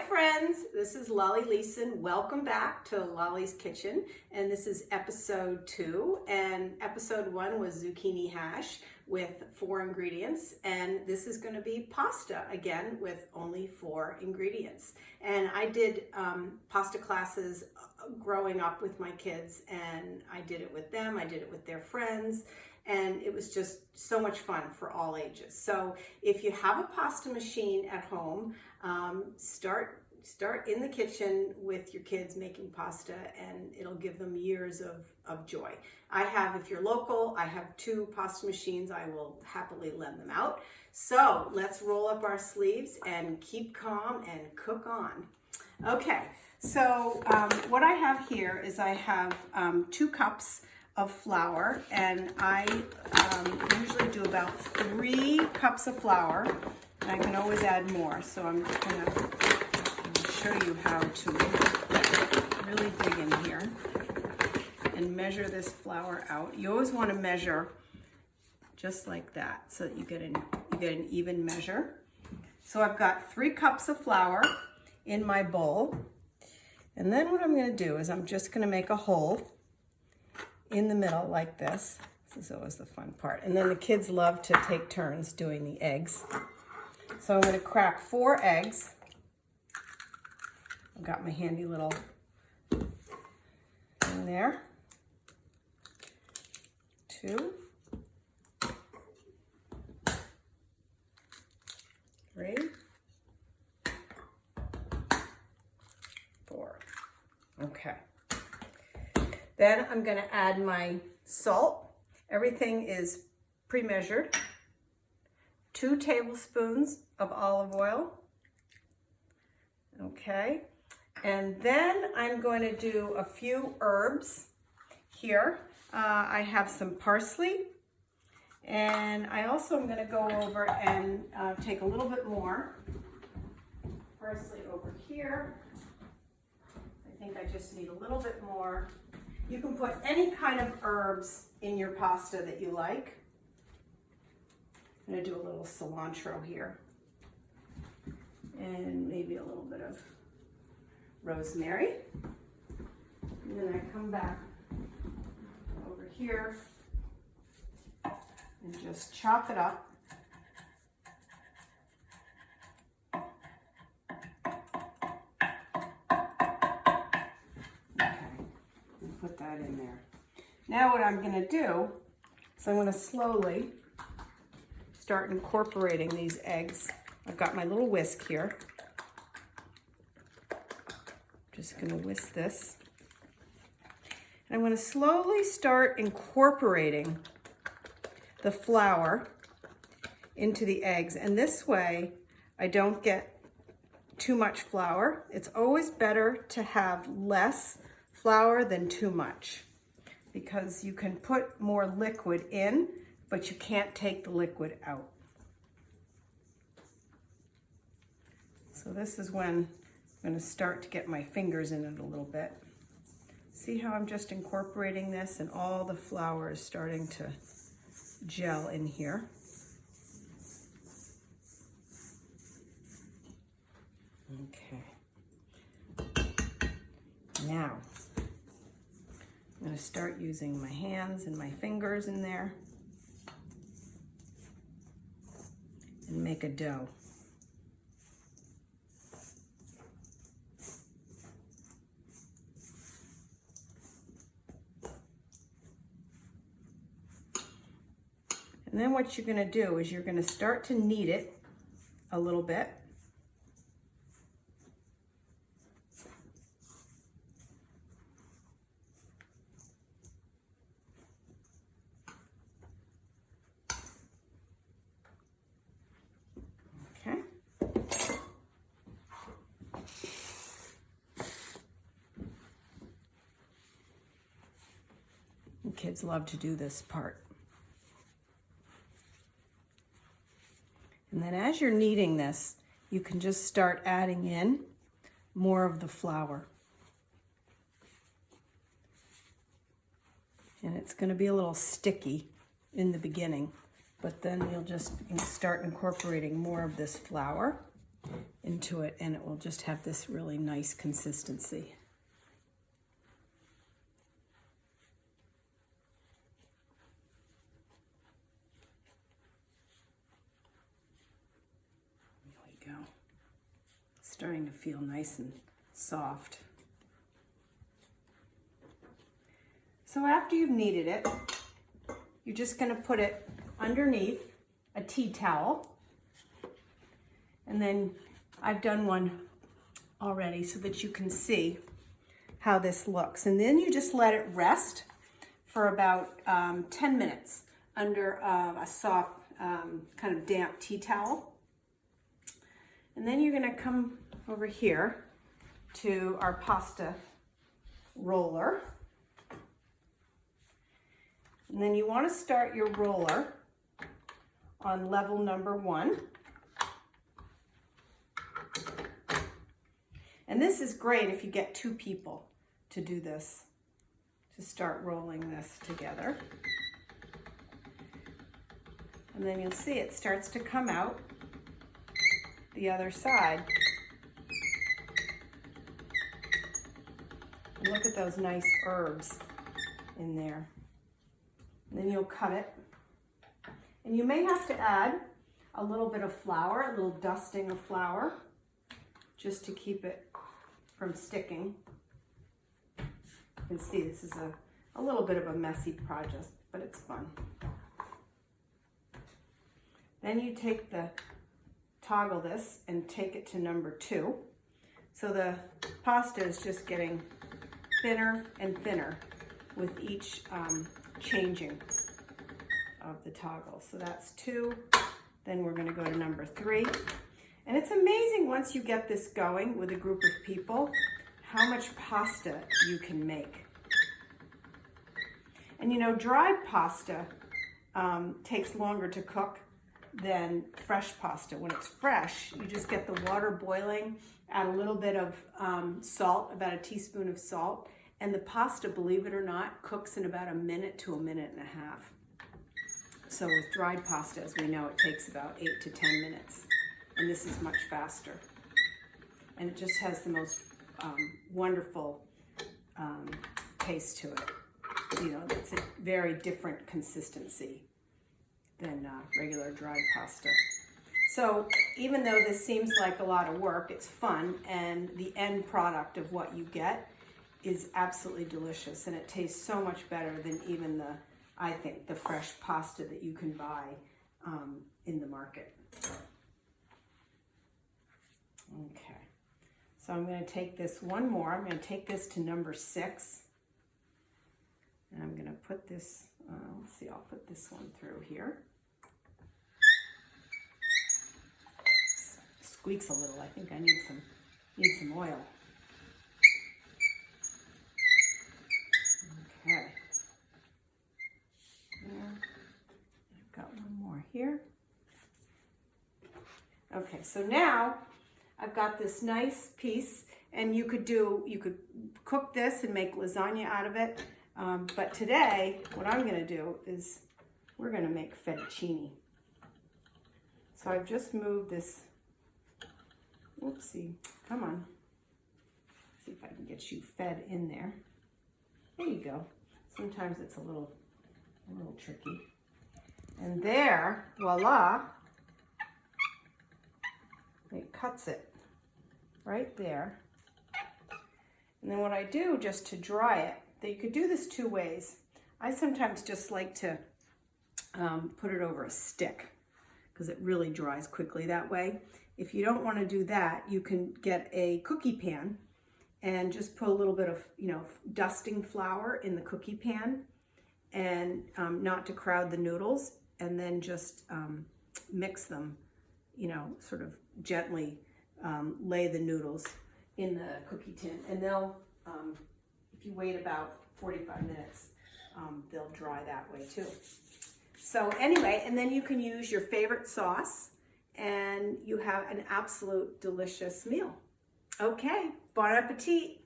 friends, this is Lolli Leeson. Welcome back to Lolli's Kitchen, and this is episode 2, and episode 1 was zucchini hash with 4 ingredients, and this is going to be pasta again with only 4 ingredients. And I did pasta classes growing up with my kids, and I did it with them, I did it with their friends, and it was just so much fun for all ages. So if you have a pasta machine at home, start in the kitchen with your kids making pasta, and it'll give them years of joy. I have, if you're local, I have 2 pasta machines. I will happily lend them out. So let's roll up our sleeves and keep calm and cook on. Okay, so what I have here is I have 2 cups of flour, and I usually do about 3 cups of flour, and I can always add more. So I'm just going to show you how to really dig in here and measure this flour out. You always want to measure just like that so that you get an even measure. So I've got 3 cups of flour in my bowl, and then what I'm going to do is I'm just going to make a hole in the middle like this. This is always the fun part. And then the kids love to take turns doing the eggs. So I'm going to crack 4 eggs. I've got my handy little thing there. 2, 3, 4. Okay. Then I'm going to add my salt. Everything is pre-measured. 2 tablespoons of olive oil. Okay. And then I'm going to do a few herbs here. I have some parsley. And I also am going to go over and take a little bit more parsley over here. I think I just need a little bit more. You can put any kind of herbs in your pasta that you like. I'm going to do a little cilantro here. And maybe a little bit of rosemary. And then I come back over here and just chop it up. Put that in there. Now what I'm going to do is I'm going to slowly start incorporating these eggs. I've got my little whisk here. Just going to whisk this. And I'm going to slowly start incorporating the flour into the eggs. And this way I don't get too much flour. It's always better to have less flour than too much, because you can put more liquid in, but you can't take the liquid out. So this is when I'm going to start to get my fingers in it a little bit. See how I'm just incorporating this and all the flour is starting to gel in here. Okay. Now, I'm going to start using my hands and my fingers in there and make a dough. And then what you're going to do is you're going to start to knead it a little bit. Kids love to do this part. And then as you're kneading this, you can just start adding in more of the flour. And it's going to be a little sticky in the beginning, but then you'll just start incorporating more of this flour into it, and it will just have this really nice consistency. There we go. Starting to feel nice and soft. So after you've kneaded it, you're just going to put it underneath a tea towel. And then I've done one already so that you can see how this looks. And then you just let it rest for about 10 minutes under a soft, kind of damp tea towel. And then you're going to come over here to our pasta roller. And then you want to start your roller on level number 1. And this is great if you get 2 people to do this, to start rolling this together. And then you'll see it starts to come out the other side. And look at those nice herbs in there. And then you'll cut it. And you may have to add a little bit of flour, a little dusting of flour, just to keep it from sticking. You can see this is a little bit of a messy project, but it's fun. Then you take toggle this and take it to number 2. So the pasta is just getting thinner and thinner with each changing of the toggle. So that's 2. Then we're going to go to number 3. And it's amazing once you get this going with a group of people, how much pasta you can make. And you know, dried pasta takes longer to cook than fresh pasta. When it's fresh, you just get the water boiling, add a little bit of salt, about a teaspoon of salt, and the pasta, believe it or not, cooks in about 1 minute to 1.5 minutes. So with dried pasta, as we know, it takes about 8 to 10 minutes. And this is much faster. And it just has the most wonderful taste to it. You know, it's a very different consistency than regular dried pasta. So even though this seems like a lot of work, it's fun, and the end product of what you get is absolutely delicious, and it tastes so much better than even I think, the fresh pasta that you can buy in the market. Okay, so I'm going to take this one more. I'm going to take this to number 6. And I'm going to put this, let's see, I'll put this one through here. Squeaks a little. I think I need some oil. Okay. There. I've got one more here. Okay, so now I've got this nice piece, and you could cook this and make lasagna out of it. But today, what I'm going to do is we're going to make fettuccine. So I've just moved this. Whoopsie, come on. See if I can get you fed in there. There you go. Sometimes it's a little tricky. And there, voila. It cuts it right there. And then what I do just to dry it, you could do this 2 ways. I sometimes just like to put it over a stick because it really dries quickly that way. If you don't want to do that, you can get a cookie pan and just put a little bit of, dusting flour in the cookie pan, and not to crowd the noodles, and then just mix them, sort of gently lay the noodles in the cookie tin, and they'll, if you wait about 45 minutes, they'll dry that way too. So anyway, and then you can use your favorite sauce, and you have an absolute delicious meal. Okay, bon appetit.